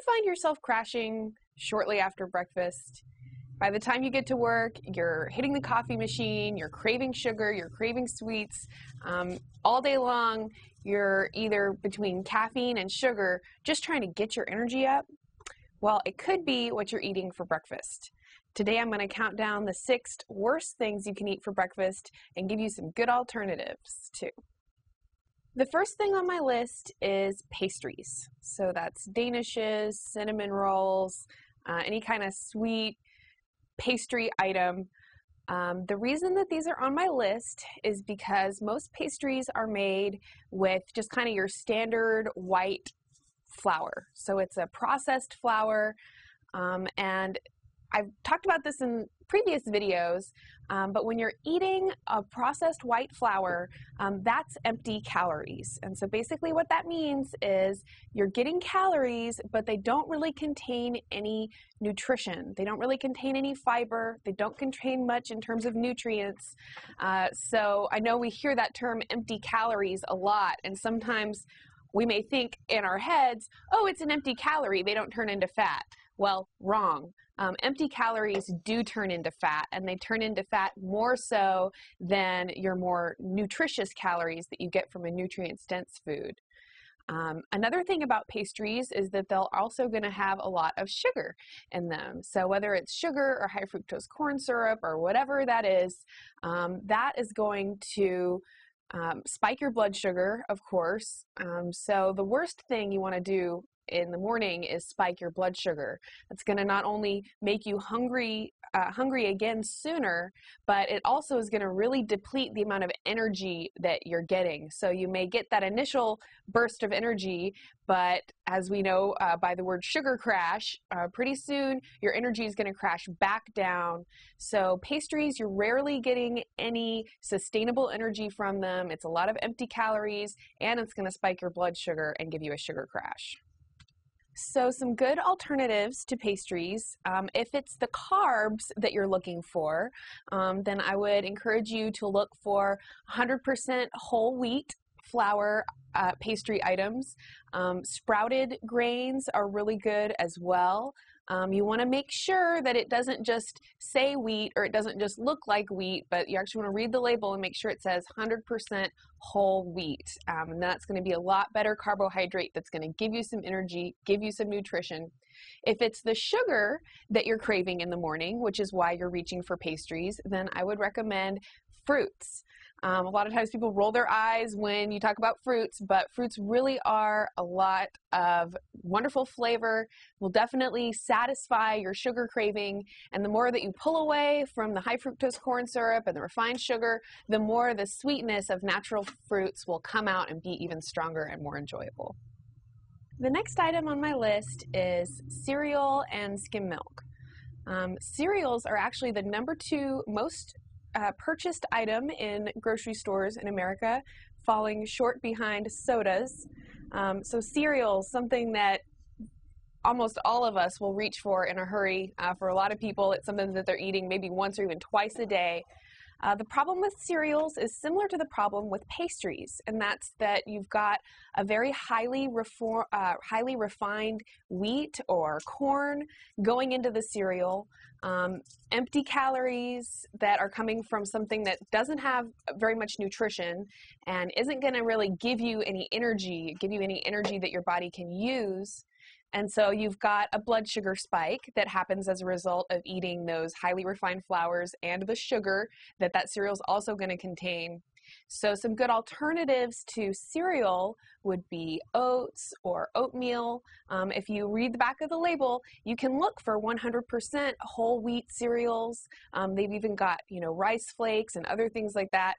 you find yourself crashing shortly after breakfast? By the time you get to work, you're hitting the coffee machine, you're craving sugar, you're craving sweets. All day long, you're either between caffeine and sugar, just trying to get your energy up. Well, it could be what you're eating for breakfast. Today, I'm going to count down the 6 worst things you can eat for breakfast and give you some good alternatives, too. The first thing on my list is pastries. So that's danishes, cinnamon rolls, any kind of sweet pastry item. The reason that these are on my list is because most pastries are made with just kind of your standard white flour. So it's a processed flour, and I've talked about this in previous videos, but when you're eating a processed white flour, that's empty calories. And so basically what that means is you're getting calories, but they don't really contain any nutrition. They don't really contain any fiber. They don't contain much in terms of nutrients. So I know we hear that term empty calories a lot, and sometimes we may think in our heads, oh, it's an empty calorie, they don't turn into fat. Well, wrong. Empty calories do turn into fat, and they turn into fat more so than your more nutritious calories that you get from a nutrient-dense food. Another thing about pastries is that they're also going to have a lot of sugar in them. So whether it's sugar or high fructose corn syrup or whatever that is going to spike your blood sugar, of course. So the worst thing you want to do in the morning is spike your blood sugar. It's going to not only make you hungry again sooner, but it also is going to really deplete the amount of energy that you're getting. So you may get that initial burst of energy, but as we know by the word sugar crash, pretty soon your energy is going to crash back down. So pastries, you're rarely getting any sustainable energy from them. It's a lot of empty calories, and it's going to spike your blood sugar and give you a sugar crash. So some good alternatives to pastries. If it's the carbs that you're looking for, then I would encourage you to look for 100% whole wheat flour pastry items. Sprouted grains are really good as well. You want to make sure that it doesn't just say wheat or it doesn't just look like wheat, but you actually want to read the label and make sure it says 100% whole wheat. And that's going to be a lot better carbohydrate that's going to give you some energy, give you some nutrition. If it's the sugar that you're craving in the morning, which is why you're reaching for pastries, then I would recommend fruits. A lot of times people roll their eyes when you talk about fruits, but fruits really are a lot of wonderful flavor, will definitely satisfy your sugar craving, and the more that you pull away from the high fructose corn syrup and the refined sugar, the more the sweetness of natural fruits will come out and be even stronger and more enjoyable. The next item on my list is cereal and skim milk. Cereals are actually the #2 most purchased item in grocery stores in America, falling short behind sodas. So cereals, something that almost all of us will reach for in a hurry. For a lot of people, it's something that they're eating maybe once or even twice a day. The problem with cereals is similar to the problem with pastries, and that's that you've got a very highly refined wheat or corn going into the cereal, empty calories that are coming from something that doesn't have very much nutrition and isn't going to really give you any energy that your body can use. And so you've got a blood sugar spike that happens as a result of eating those highly refined flours and the sugar that cereal is also going to contain. So some good alternatives to cereal would be oats or oatmeal. If you read the back of the label, you can look for 100% whole wheat cereals. They've even got, rice flakes and other things like that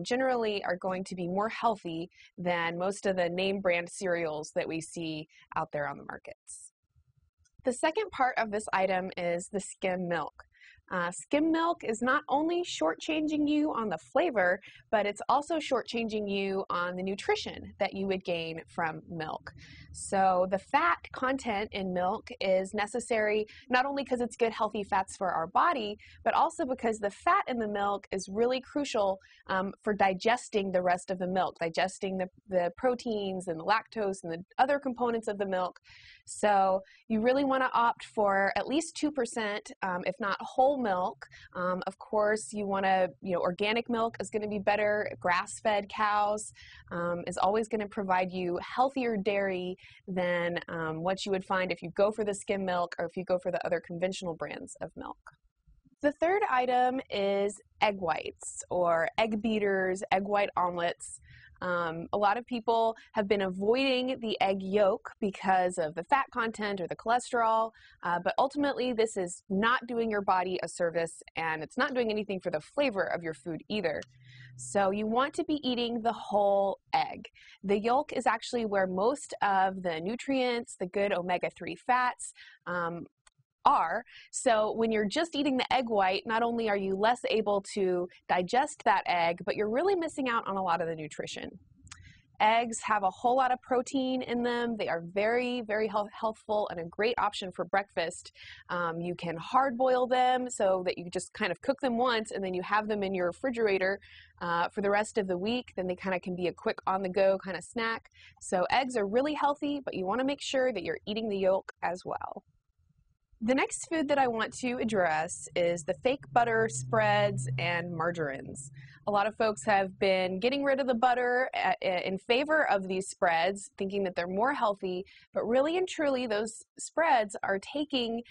generally are going to be more healthy than most of the name brand cereals that we see out there on the markets. The second part of this item is the skim milk. Skim milk is not only shortchanging you on the flavor, but it's also shortchanging you on the nutrition that you would gain from milk. So the fat content in milk is necessary not only because it's good, healthy fats for our body, but also because the fat in the milk is really crucial for digesting the rest of the milk, digesting the proteins and the lactose and the other components of the milk. So you really want to opt for at least 2%, if not whole milk. Of course, you want to, organic milk is going to be better. Grass-fed cows is always going to provide you healthier dairy than what you would find if you go for the skim milk or if you go for the other conventional brands of milk. The third item is egg whites or egg beaters, egg white omelets. A lot of people have been avoiding the egg yolk because of the fat content or the cholesterol, but ultimately this is not doing your body a service, and it's not doing anything for the flavor of your food either. So you want to be eating the whole egg. The yolk is actually where most of the nutrients, the good omega-3 fats, are. So when you're just eating the egg white, not only are you less able to digest that egg, but you're really missing out on a lot of the nutrition. Eggs have a whole lot of protein in them. They are very, very healthful and a great option for breakfast. You can hard boil them so that you just kind of cook them once and then you have them in your refrigerator for the rest of the week. Then they kind of can be a quick on-the-go kind of snack. So eggs are really healthy, but you want to make sure that you're eating the yolk as well. The next food that I want to address is the fake butter spreads and margarines. A lot of folks have been getting rid of the butter in favor of these spreads, thinking that they're more healthy, but really and truly those spreads are taking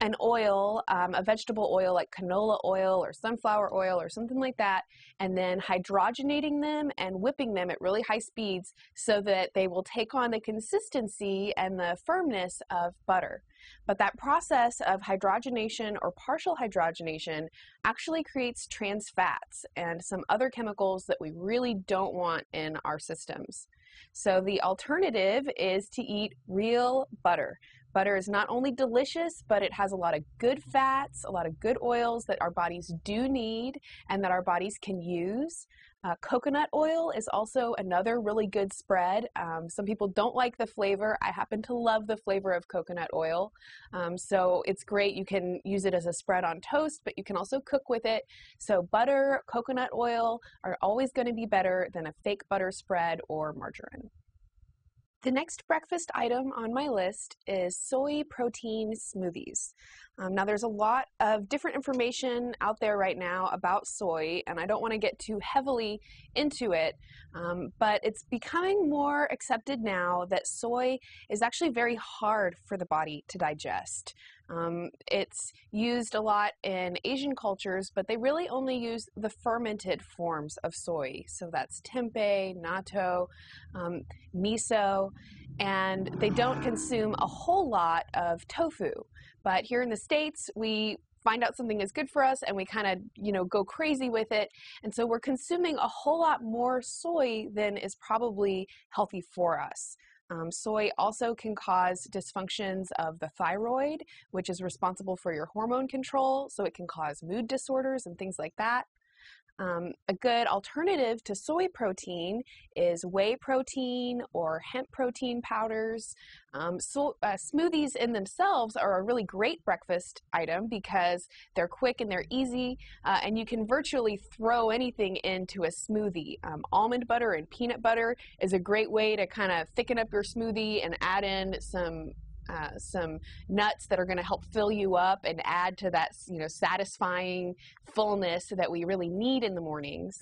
an oil, a vegetable oil like canola oil or sunflower oil or something like that, and then hydrogenating them and whipping them at really high speeds so that they will take on the consistency and the firmness of butter. But that process of hydrogenation or partial hydrogenation actually creates trans fats and some other chemicals that we really don't want in our systems. So the alternative is to eat real butter. Butter is not only delicious, but it has a lot of good fats, a lot of good oils that our bodies do need and that our bodies can use. Coconut oil is also another really good spread. Some people don't like the flavor. I happen to love the flavor of coconut oil. So it's great. You can use it as a spread on toast, but you can also cook with it. So butter, coconut oil are always going to be better than a fake butter spread or margarine. The next breakfast item on my list is soy protein smoothies. Now there's a lot of different information out there right now about soy, and I don't want to get too heavily into it, but it's becoming more accepted now that soy is actually very hard for the body to digest. It's used a lot in Asian cultures, but they really only use the fermented forms of soy. So that's tempeh, natto, miso, and they don't consume a whole lot of tofu. But here in the States, we find out something is good for us and we kind of, go crazy with it. And so we're consuming a whole lot more soy than is probably healthy for us. Soy also can cause dysfunctions of the thyroid, which is responsible for your hormone control, so it can cause mood disorders and things like that. A good alternative to soy protein is whey protein or hemp protein powders. Smoothies in themselves are a really great breakfast item because they're quick and they're easy, and you can virtually throw anything into a smoothie. Almond butter and peanut butter is a great way to kind of thicken up your smoothie and add in some nuts that are going to help fill you up and add to that, satisfying fullness that we really need in the mornings.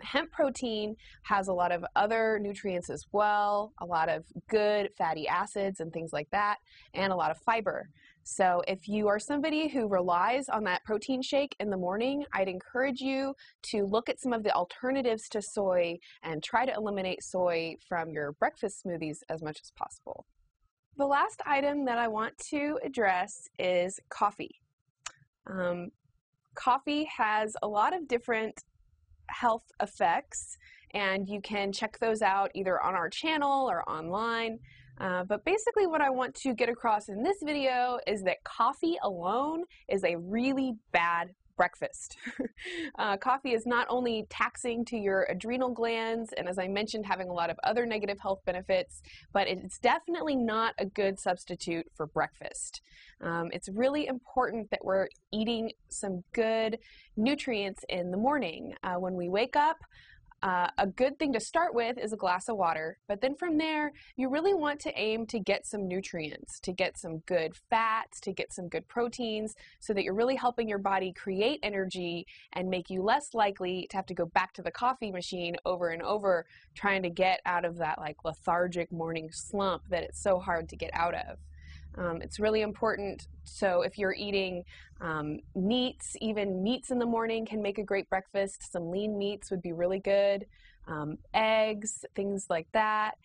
Hemp protein has a lot of other nutrients as well, a lot of good fatty acids and things like that, and a lot of fiber. So if you are somebody who relies on that protein shake in the morning, I'd encourage you to look at some of the alternatives to soy and try to eliminate soy from your breakfast smoothies as much as possible. The last item that I want to address is coffee. Coffee has a lot of different health effects, and you can check those out either on our channel or online. But basically what I want to get across in this video is that coffee alone is a really bad breakfast. Coffee is not only taxing to your adrenal glands, and as I mentioned, having a lot of other negative health benefits, but it's definitely not a good substitute for breakfast. It's really important that we're eating some good nutrients in the morning. When we wake up, a good thing to start with is a glass of water, but then from there, you really want to aim to get some nutrients, to get some good fats, to get some good proteins, so that you're really helping your body create energy and make you less likely to have to go back to the coffee machine over and over, trying to get out of that like lethargic morning slump that it's so hard to get out of. It's really important. So if you're eating meats, even meats in the morning can make a great breakfast. Some lean meats would be really good. Eggs, things like that.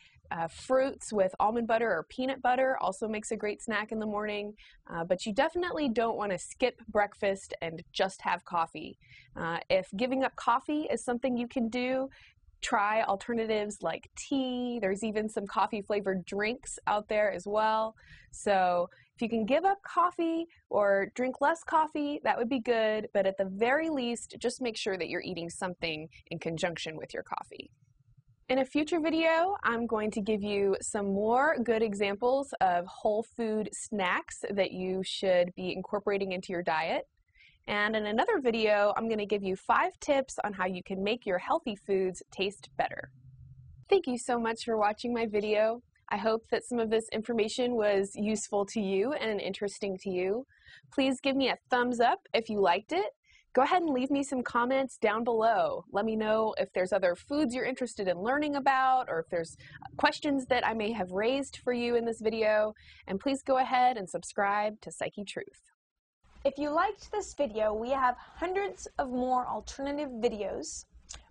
Fruits with almond butter or peanut butter also makes a great snack in the morning. But you definitely don't want to skip breakfast and just have coffee. If giving up coffee is something you can do, try alternatives like tea. There's even some coffee flavored drinks out there as well. So if you can give up coffee or drink less coffee, that would be good. But at the very least, just make sure that you're eating something in conjunction with your coffee. In a future video, I'm going to give you some more good examples of whole food snacks that you should be incorporating into your diet. And in another video, I'm going to give you 5 tips on how you can make your healthy foods taste better. Thank you so much for watching my video. I hope that some of this information was useful to you and interesting to you. Please give me a thumbs up if you liked it. Go ahead and leave me some comments down below. Let me know if there's other foods you're interested in learning about, or if there's questions that I may have raised for you in this video. And please go ahead and subscribe to Psyche Truth. If you liked this video, we have hundreds of more alternative videos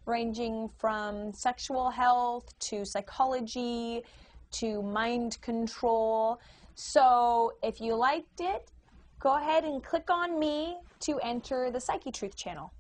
ranging from sexual health to psychology to mind control. So if you liked it, go ahead and click on me to enter the Psyche Truth channel.